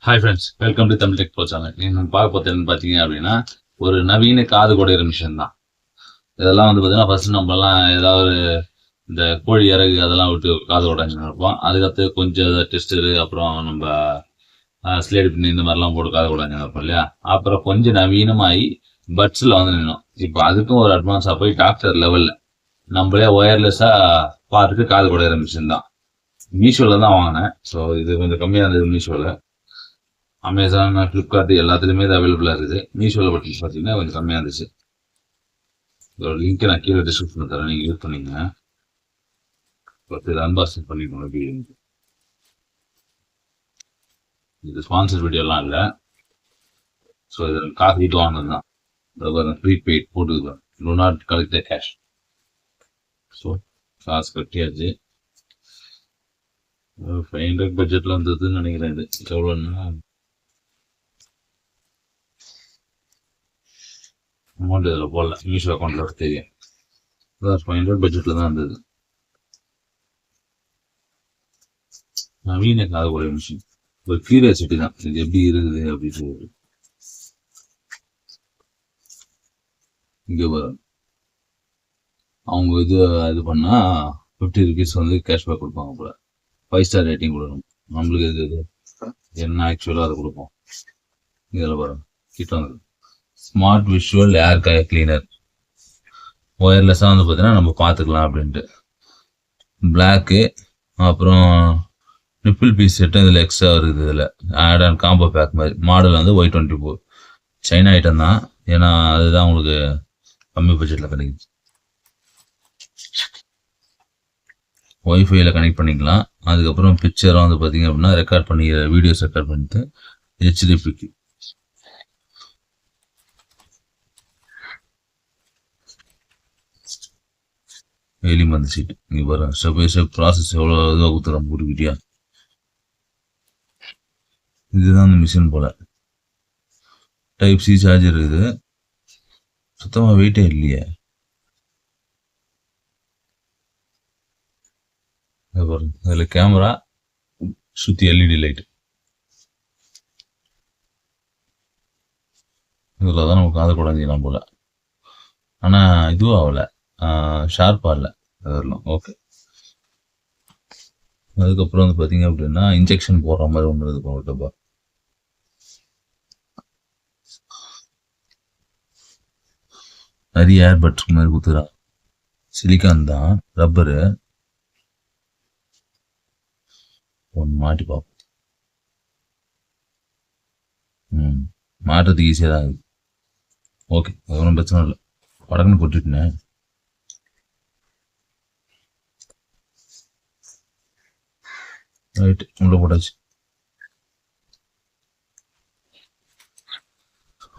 Hi friends, welcome to Tamil tech bro channel. நீங்கள் பார்க்க போகிறது என்னன்னு பார்த்தீங்க அப்படின்னா, ஒரு நவீன காது குடையிற மிஷின் தான். இதெல்லாம் வந்து பார்த்தீங்கன்னா, ஃபர்ஸ்ட் நம்மலாம் ஏதாவது இந்த கோழி இறகு அதெல்லாம் விட்டு காது குடைஞ்சுன்னு இருப்போம். அதுக்கடுத்து கொஞ்சம் டெஸ்டரு, அப்புறம் நம்ம ஸ்லேட் பின் இந்த மாதிரிலாம் போட்டு காது குடைஞ்சுன்னு இருப்போம் இல்லையா. அப்புறம் கொஞ்சம் நவீனமாகி பட்ஸில் வந்து நின்னோம். இப்போ அதுக்கும் ஒரு அட்வான்ஸாக போய் டாக்டர் லெவலில் நம்மளே ஒயர்லெஸ்ஸாக பார்த்துட்டு காது குடையிற மிஷின் தான். மீஷோவில் தான் வாங்கினேன். ஸோ இது கொஞ்சம் கம்மியாக இருந்தது மீஷோவில். அமேசான், ஃப்ளிப்கார்ட் எல்லாத்துலேயுமே இது அவைலபிளாக இருக்குது. மீஷோவில் பற்றி பார்த்தீங்கன்னா கொஞ்சம் கம்மியாக இருந்துச்சு. இதோட லிங்க்கை நான் கீழே டிஸ்கிரிப்ஷனில் தரேன், நீங்கள் யூஸ் பண்ணிங்க. இதை அன்பாக்சிங் பண்ணிக்கணும் வீடியோ. இது ஸ்பான்சர் வீடியோலாம் இல்லை. ஸோ இதில் காசு வீட்டு வாங்கினது தான். இதை ப்ரீபெய்ட் போட்டுக்கலாம். Do not collect the cash. So காசு கட்டியாச்சு. 500 பட்ஜெட்டில் வந்ததுன்னு நினைக்கிறேன். இது எவ்வளோன்னா அமௌண்ட் இதில் போடல, மீஷோ அக்கௌண்ட்டில் தெரியும். 500 பட்ஜெட்டில் தான் இருந்தது. நவீன காது குடையிற மிஷின் ஒரு கியூரியாசிட்டி தான், இது எப்படி இருக்குது அப்படின்னு சொல்லிட்டு. இங்கே அவங்க இது பண்ணால் 50 rupees வந்து கேஷ்பேக் கொடுப்பாங்க போல. 5 ஸ்டார் ரேட்டிங் கொடுக்கணும். நம்மளுக்கு இது என்ன ஆக்சுவலாக அதை கொடுப்போம். இதில் பாருங்க, கிட்ட வந்து ஸ்மார்ட் விஷுவல் ஏர் கிளீனர் ஒயர்லெஸ்ஸாக வந்து பார்த்தீங்கன்னா நம்ம பார்த்துக்கலாம் அப்படின்ட்டு. பிளாக்கு, அப்புறம் நிப்பிள் பீஸ் செட்டும் இதில் எக்ஸ்ட்ரா இருக்குது. இதில் ஆட் அண்ட் காம்போ பேக் மாதிரி. மாடல் வந்து Y24. சைனா ஐட்டம் தான், ஏன்னா அதுதான் உங்களுக்கு கம்மி பட்ஜெட்டில் கிடைக்குது. ஒய்ஃபைல கனெக்ட் பண்ணிக்கலாம். அதுக்கப்புறம் பிக்சராக வந்து பார்த்தீங்க அப்படின்னா ரெக்கார்ட் பண்ணி வீடியோஸ் ரெக்கார்ட் பண்ணிட்டு HDPக்கு மருந்து சீட்டு. இங்கே பாருங்க, ஸ்டெப் பை ஸ்டெப் ப்ராசஸ் எவ்வளோ இதுவாக கொடுத்துறோம் போட்டுக்கிட்டியா. இதுதான் அந்த மிஷின் போல. டைப் சி சார்ஜர் இருக்குது. சுத்தமாக வெயிட்டே இல்லையே. பாருங்க, அதில் கேமரா சுற்றி LED லைட். இதில் தான் நமக்கு காது குடைஞ்சிக்கலாம் போல. ஆனால் இதுவும் ஆகலை, ஷார்ப்பாக இல்லை அதெல்லாம். ஓகே. அதுக்கப்புறம் வந்து பார்த்தீங்க அப்படின்னா இன்ஜெக்ஷன் போடுற மாதிரி ஒன்று இது போட்டப்பா. நிறைய ஏர் பட்ஸ் மாதிரி கொடுத்துறான். சிலிக்கான் தான், ரப்பரு. ஒன்று மாட்டி பார்ப்போம். மாட்டுறதுக்கு ஈஸியாக தான் இருக்குது. ஓகே, அது ஒன்றும் பிரச்சனை இல்லை. படக்குன்னு போட்டுட்டேன். ரைட்டு, உள்ள போட்டாச்சு.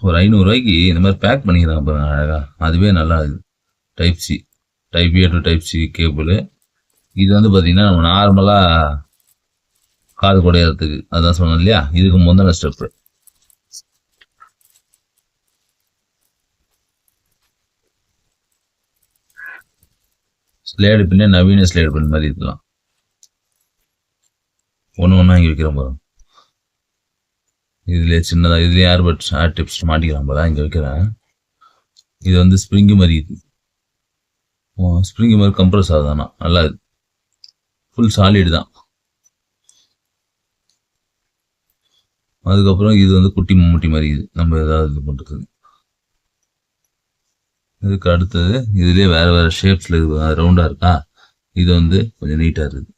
ஒரு 500 ரூபாய்க்கு இந்த மாதிரி பேக் பண்ணிக்கிறாங்க பாருங்க, அழகா. அதுவே நல்லா இருக்குது. Type C, type A to type C cable. இது வந்து பார்த்தீங்கன்னா நம்ம நார்மலாக காது குடையறதுக்கு அதான் சொன்னோம் இல்லையா, இதுக்கு முந்தின ஸ்டெப்பு. ஸ்லேடு பின்னே நவீன ஸ்லேடு பின் மாதிரி இருக்கலாம். ஒன்று ஒன்றா இங்கே வைக்கிறோம் பாருங்க. இதுலேயே சின்னதாக, இதுலேயே ஏர்பட்ஸ் ஏர் டிப்ஸ் மாட்டிக்கிறான் போல, இங்கே வைக்கிறேன். இது வந்து ஸ்ப்ரிங்கு மாதிரி இருக்குது. ஸ்ப்ரிங்கு மாதிரி கம்ப்ரஸ் ஆகுதானா, நல்லா இருக்குது. ஃபுல் சாலிடு தான். அதுக்கப்புறம் இது வந்து குட்டி மம்முட்டி மாதிரி இது, நம்ம ஏதாவது இது பண்ணுறதுக்கு. இதுக்கு அடுத்தது இதுலேயே வேறு வேறு ஷேப்ஸில் இருக்குது, ரவுண்டாக இருக்கா. இது வந்து கொஞ்சம் நீட்டாக இருக்குது.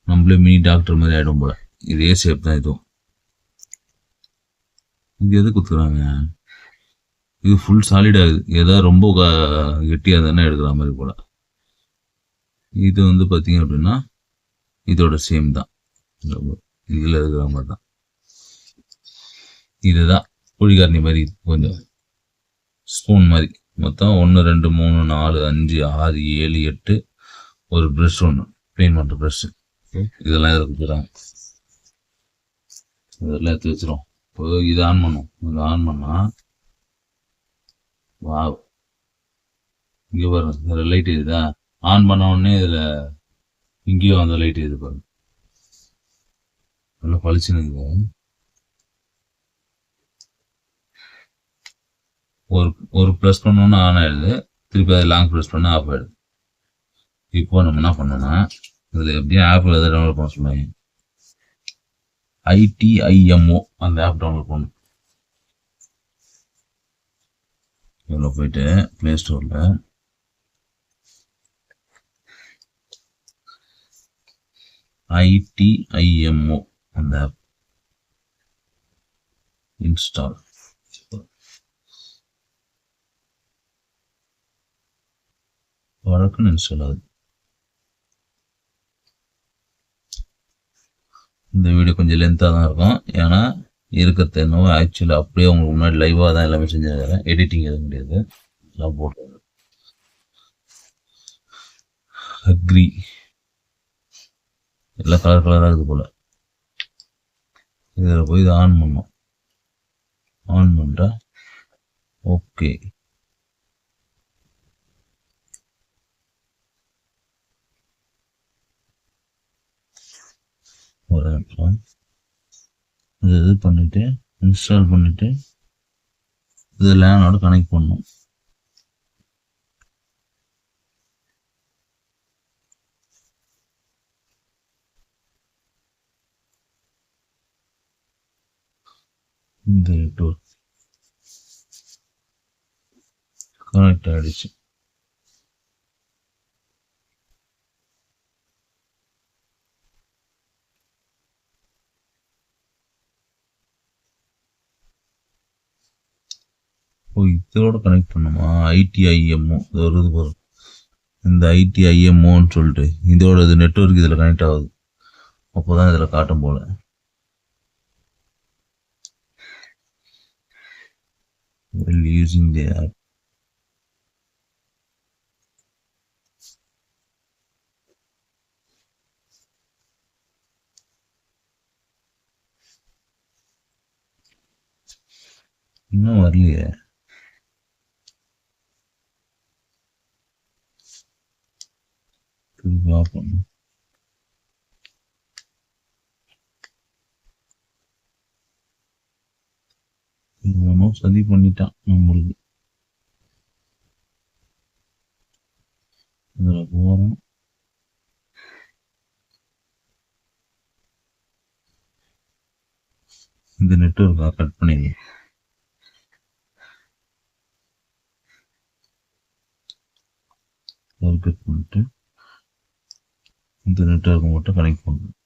நம்மளே மினி டாக்டர் மாதிரி ஆகிடும் போல. இதே ஷேப் தான் இதுவும். இது எது கொடுத்துருவாங்க, இது ஃபுல் சாலிடாகுது. ஏதாவது ரொம்ப கெட்டியாக தானே எடுக்கிற மாதிரி போல. இது வந்து பார்த்தீங்க அப்படின்னா இதோட சேம் தான், இதில் இருக்கிற மாதிரி தான். இதுதான் குழிகாரணி மாதிரி, கொஞ்சம் ஸ்பூன் மாதிரி. மொத்தம் 1 2 3 4 5 6 7 8 ஒரு ப்ரெஷ், ஒன்று க்ளீன் பண்ணுற ப்ரெஷ்ஷு. இதெல்லாம் இதில் கொடுத்துறாங்க. இதெல்லாம் எடுத்து வச்சிரும். இப்போ இது ஆன் பண்ணும். இது ஆன் பண்ணால் வா, இங்கே பாருங்க, இதில் லைட் இதுதான். ஆன் பண்ண உடனே இதில் இங்கேயும் அந்த லைட் இது பாருங்க. நல்லா பளிச்சுன்னு இருக்குது. ஒரு ப்ரெஸ் பண்ணோன்னா ஆன் ஆயிடுது, திருப்பி அதை லாங் ப்ரெஸ் பண்ணால் ஆஃப் ஆயிடுது. இப்போ நம்ம என்ன பண்ணோம்னா இதில் எப்படியும் ஆப் எதாவது டவுன்லோட் பண்ண சொல்லுவாங்க. ITIMO அந்த ஆப் டவுன்லோட் பண்ணணும். இதில் போயிட்டு ப்ளே ஸ்டோரில் ITIMO அந்த ஆப் இன்ஸ்டால். வழக்குன்னு இன்ஸ்டால் ஆகுது. இந்த வீடியோ கொஞ்சம் லென்த்தாக தான் இருக்கும், ஏன்னா இருக்கிறது என்னவோ ஆக்சுவலி அப்படியே உங்களுக்கு முன்னாடி லைவாக தான் எல்லாமே செஞ்சுருக்கிறேன். எடிட்டிங் எதுவும் கிடையாது. எல்லாம் போட்டு அக்ரி எல்லாம் கலர் கலராக இருக்குது போல். இதில் போய் இதை ஆன் பண்ணோம். ஆன் பண்ணுறா ஓகே. ஒரு நிமிஷம் இது பண்ணிவிட்டு இன்ஸ்டால் பண்ணிவிட்டு இது லேனோட கனெக்ட் பண்ணணும். இந்த நெட்வொர்க் கனெக்ட் ஆகிடுச்சு. இதோட கனெக்ட் பண்ணுமா? ITIMO இது வருது போதும். இந்த ITIMOன்னு சொல்லிட்டு இதோட இது நெட்வொர்க் இதில் கனெக்ட் ஆகுது. அப்போதான் இதில் காட்டும் போல. While using the app. இன்னும் வரலையே. பார்ப்போம். சதி பண்ணிட்டான் நம்மளுக்கு. இதில் போகிறோம். இந்த நெட்வொர்க்கை கட் பண்ணிடலாம். கட் பண்ணிட்டு இந்த நெட்வொர்க்கை மட்டும் கனெக்ட் பண்ணணும்.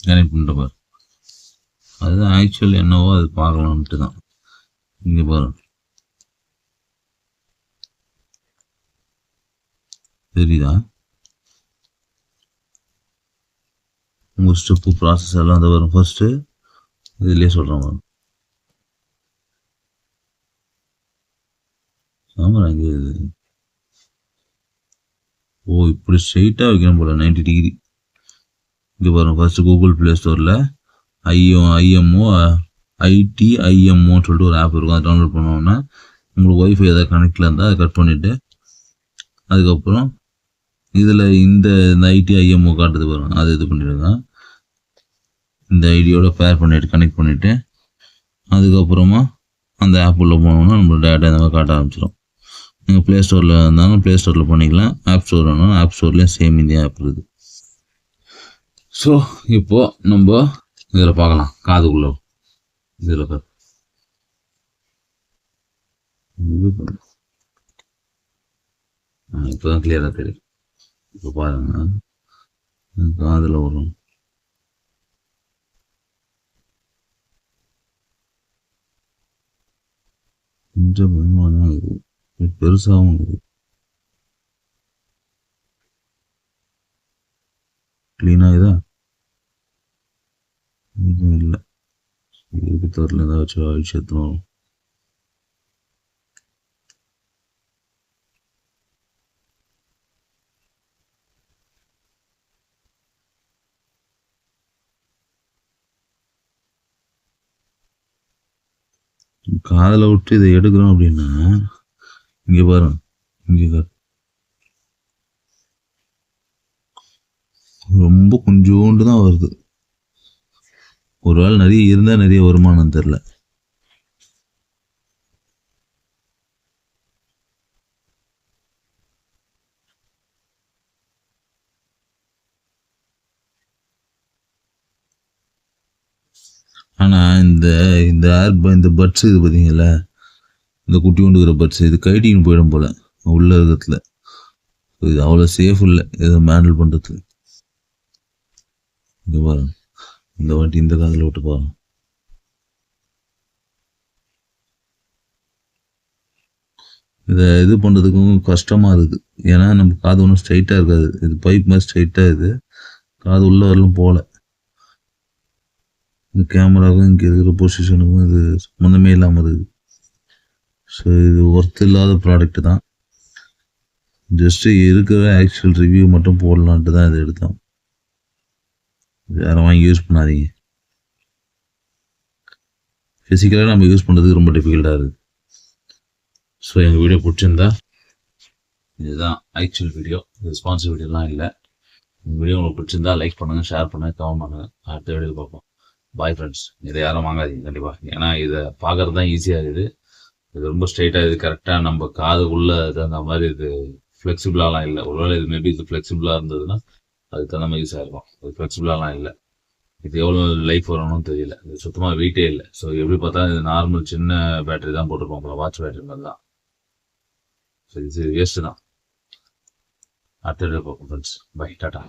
கனெக்ட் பண்ணிட்டு பாரு. அதுதான் ஆக்சுவலி என்னவோ அது பார்க்கலான்ட்டு தான். இங்கே பாரு தெரியுதா? உங்கள் ஸ்டெப்பு ப்ராசஸ் எல்லாம் அந்த வரும். ஃபர்ஸ்ட்டு இதுலேயே சொல்கிறேன் பாரு. ஆமாம் இங்கே இப்படி ஸ்ட்ரெயிட்டாக வைக்கணும் போல 90 டிகிரி. இங்கே பாருங்க, ஃபர்ஸ்ட் கூகுள் ப்ளே ஸ்டோரில் ITIMOன்னு சொல்லிட்டு ஒரு ஆப் இருக்கும். அதை டவுன்லோட் பண்ணோன்னா உங்களுக்கு ஒய்ஃபை ஏதாவது கனெக்டில் இருந்தால் அதை கட் பண்ணிவிட்டு அதுக்கப்புறம் இதில் இந்த ITIMO காட்டுது பாருங்க, அதை இது பண்ணிடுங்க. இந்த ஐடியோட பேர் பண்ணிவிட்டு கனெக்ட் பண்ணிவிட்டு அதுக்கப்புறமா அந்த ஆப் உள்ளே போனோம்னா நம்மளோட டேட்டா இந்த மாதிரி காட்ட ஆரம்பிச்சிடும். நீங்கள் ப்ளே ஸ்டோரில் இருந்தாலும் ப்ளே ஸ்டோரில் பண்ணிக்கலாம், ஆப் ஸ்டோர் வேணாலும் ஆப் ஸ்டோர்லேயும் சேம் இந்த ஆப் இருக்குது. ஸோ இப்போது நம்ம இதில் பார்க்கலாம். காதுக்குள்ள இதில் இப்போ தான் கிளியராக தெரியும். இப்போ பாருங்க, காதில் வரும். கொஞ்சம் பயமாக தான் இருக்குது, பெருசாகவும் இருக்குது. க்ளீனாக இதா இதுவும் இல்லை. இதுக்கு தரல ஏதாச்சும் விஷயத்தும் வரும். காதில் விட்டு இதை எடுக்கிறோம் அப்படின்னா இங்கே பாருங்க, இங்கே ரொம்ப கொஞ்சோண்டு தான் வருது. ஒரு வேளை நிறைய இருந்தால் நிறைய வருமானம் தெரில. ஆனால் இந்த பட்ஸ் இது பார்த்தீங்களா, இந்த குட்டி கொண்டுக்கிற பட்ஸ் இது கைட்டின்னு போயிடும் போல் உள்ள இருக்கிறதுல. இது அவ்வளோ சேஃப் இல்லை இதை ஹேண்டில் பண்ணுறதுக்கு. இங்கே பாருங்க, இந்த வாட்டி இந்த காதில் விட்டு பாருங்க. இதை இது பண்ணுறதுக்கும் கஷ்டமாக இருக்குது. ஏன்னா நம்ம காது ஒன்றும் ஸ்ட்ரைட்டாக இருக்காது. இது பைப் மாதிரி ஸ்ட்ரைட்டாக இது காது உள்ள வரலும் போகல. இந்த கேமராவுக்கும் இங்கே இருக்கிற பொசிஷனுக்கும் இது சம்மந்தமே இல்லாமல் இருக்குது. ஸோ இது ஒர்த் இல்லாத ப்ராடக்ட் தான். ஜஸ்ட்டு இருக்கிற ஆக்சுவல் ரிவ்யூ மட்டும் போடலான்ட்டு தான் இதை எடுத்தோம். யாரும் வாங்கி யூஸ் பண்ணாதீங்க. ஃபிசிக்கலாக நம்ம யூஸ் பண்ணுறதுக்கு ரொம்ப டிஃபிகல்ட்டாக இருக்குது. ஸோ எங்கள் வீடியோ பிடிச்சிருந்தா இதுதான் ஆக்சுவல் வீடியோ, இது ஸ்பான்சர் வீடியோலாம் இல்லை. இந்த வீடியோ உங்களுக்கு பிடிச்சிருந்தா லைக் பண்ணுங்கள், ஷேர் பண்ணுங்கள், கமெண்ட் பண்ணுங்கள். அடுத்த வீடியோ பார்ப்போம். Bye friends. இதை யாரும் வாங்காதீங்க கண்டிப்பாக. ஏன்னா இதை பார்க்குறது தான் ஈஸியாக இருக்குது. இது ரொம்ப ஸ்ட்ரைட்டாக, இது கரெக்டாக நம்ம காது உள்ள தகுந்த மாதிரி இது ஃப்ளெக்சிபிளாலாம் இல்லை. ஒருவேளை இது மேபி இது ஃப்ளெக்சிபிளாக இருந்ததுன்னா அதுக்கு தகுந்த மாதிரி யூஸாக இருக்கும். இது ஃப்ளெக்சிபிளாலாம் இல்லை. இது எவ்வளோ லைஃப் வரணும்னு தெரியல. இது சுத்தமாக வெயிட்டே இல்லை. ஸோ எப்படி பார்த்தா இது நார்மல் சின்ன பேட்டரி தான் போட்டிருப்போம் போல, வாட்ச் பேட்டரி மாதிரி தான். ஸோ இது வேஸ்ட்டு தான். அடுத்த வீடியோ பார்ப்போம் ஃப்ரெண்ட்ஸ். By, tata.